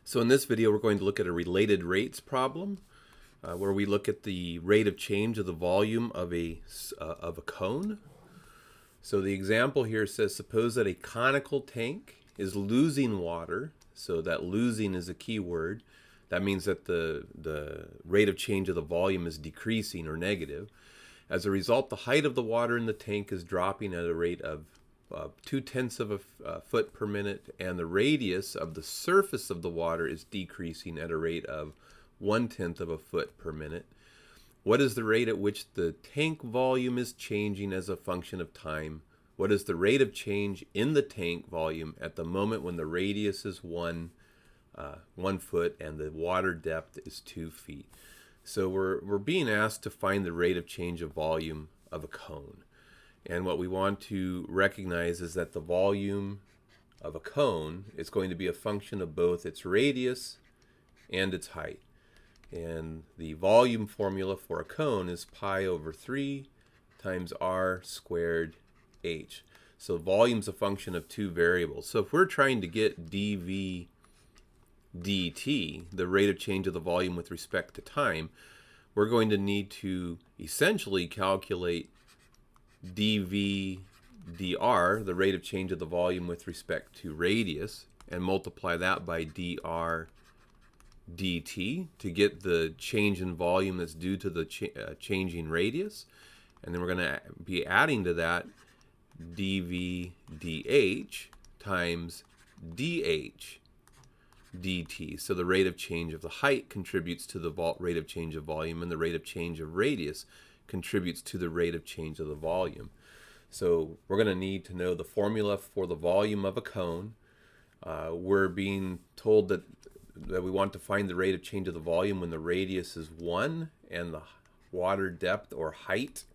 So in this video, we're going to look at a related rates problem where we look at the rate of change of the volume of a cone. So the example here says, suppose that a conical tank is losing water. So that losing is a key word. That means that the rate of change of the volume is decreasing or negative. As a result, the height of the water in the tank is dropping at a rate of 0.2 of a foot per minute, and the radius of the surface of the water is decreasing at a rate of 0.1 of a foot per minute. What is the rate at which the tank volume is changing as a function of time? What is the rate of change in the tank volume at the moment when the radius is 1 foot and the water depth is 2 feet? So we're being asked to find the rate of change of volume of a cone. And what we want to recognize is that the volume of a cone is going to be a function of both its radius and its height. And the volume formula for a cone is pi over 3 times r squared h. So volume is a function of two variables. So if we're trying to get dv dt, the rate of change of the volume with respect to time, we're going to need to essentially calculate dv dr, the rate of change of the volume with respect to radius, and multiply that by dr dt to get the change in volume that's due to the changing radius. And then we're going to be adding to that dv dh times dh dt. So the rate of change of the height contributes to the rate of change of volume, and the rate of change of radius contributes to the rate of change of the volume. So we're going to need to know the formula for the volume of a cone. We're being told that we want to find the rate of change of the volume when the radius is 1 and the water depth or height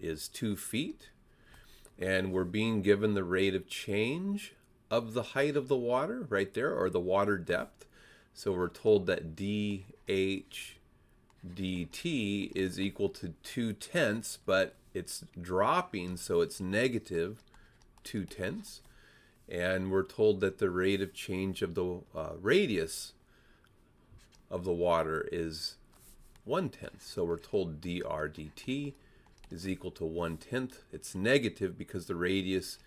is 2 feet. And we're being given the rate of change of the height of the water right there, or the water depth. So we're told that dh dt is equal to 0.2, but it's dropping, so it's negative 0.2. And we're told that the rate of change of the radius of the water is 0.1. So we're told dr dt is equal to 0.1. It's negative because the radius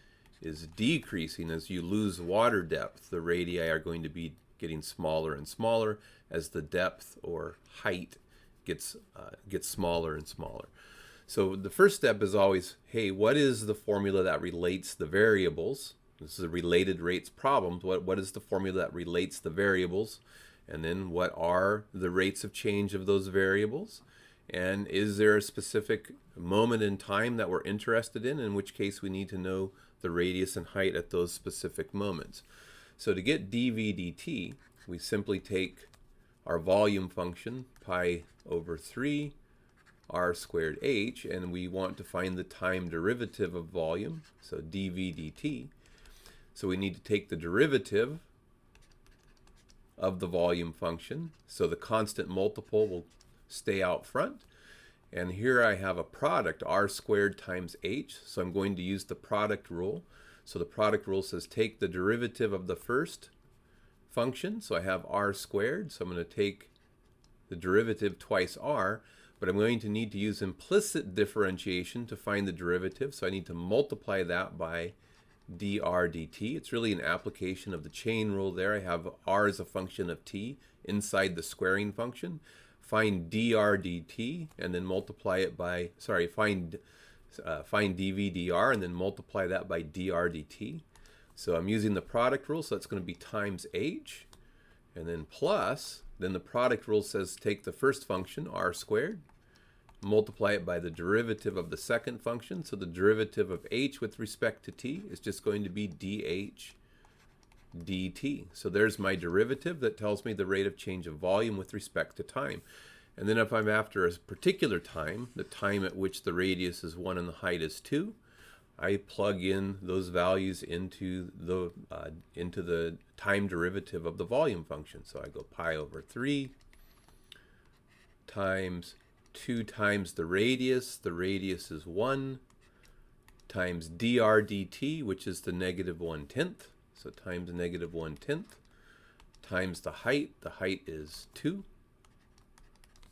is decreasing. As you lose water depth, the radii are going to be getting smaller and smaller as the depth or height gets smaller and smaller. So the first step is always, hey, what is the formula that relates the variables? This is a related rates problem. What is the formula that relates the variables? And then what are the rates of change of those variables? And is there a specific moment in time that we're interested in which case we need to know the radius and height at those specific moments? So to get dv dt, we simply take our volume function, pi over 3 r squared h, and we want to find the time derivative of volume, so dv dt. So we need to take the derivative of the volume function, so the constant multiple will stay out front. And here I have a product, r squared times h, so I'm going to use the product rule. So the product rule says take the derivative of the first function, so I have r squared, so I'm going to take the derivative twice r, but I'm going to need to use implicit differentiation to find the derivative, so I need to multiply that by dr dt. It's really an application of the chain rule there. I have r as a function of t inside the squaring function. Find dr dt and then multiply it by, find dv dr and then multiply that by dr dt. So I'm using the product rule, so that's going to be times h, and then plus, then the product rule says take the first function, r squared, multiply it by the derivative of the second function. So the derivative of h with respect to t is just going to be dh dt. So there's my derivative that tells me the rate of change of volume with respect to time. And then if I'm after a particular time, the time at which the radius is 1 and the height is 2, I plug in those values into the time derivative of the volume function. So I go pi over 3 times 2 times the radius is 1, times dr dt, which is the negative 1/10, so times negative 1/10, times the height. The height is 2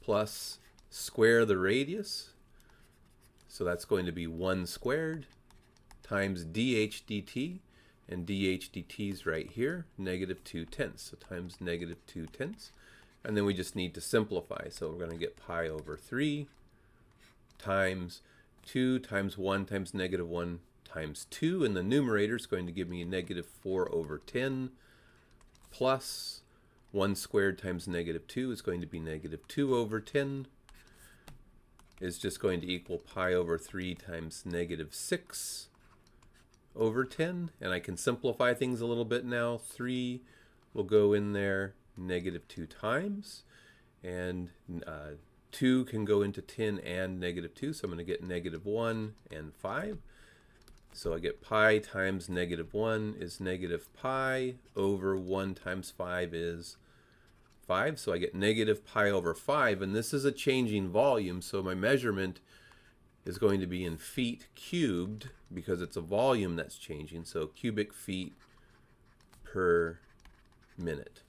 plus square the radius. So that's going to be 1 squared times dh dt. And dh dt is right here, -2/10. So times -2/10. And then we just need to simplify. So we're going to get pi over 3 times 2 times 1 times -1 times 2. And the numerator is going to give me -4/10 plus 1 squared times -2 is going to be -2/10. Is just going to equal pi over 3 times -6/10. And I can simplify things a little bit now. 3 will go in there -2 times. And 2 can go into 10 and -2. So I'm going to get -1 and 5. So I get pi times -1 is -pi over 1 times 5 is 5. So I get -pi over 5. And this is a changing volume. So my measurement is going to be in feet cubed because it's a volume that's changing. So cubic feet per minute.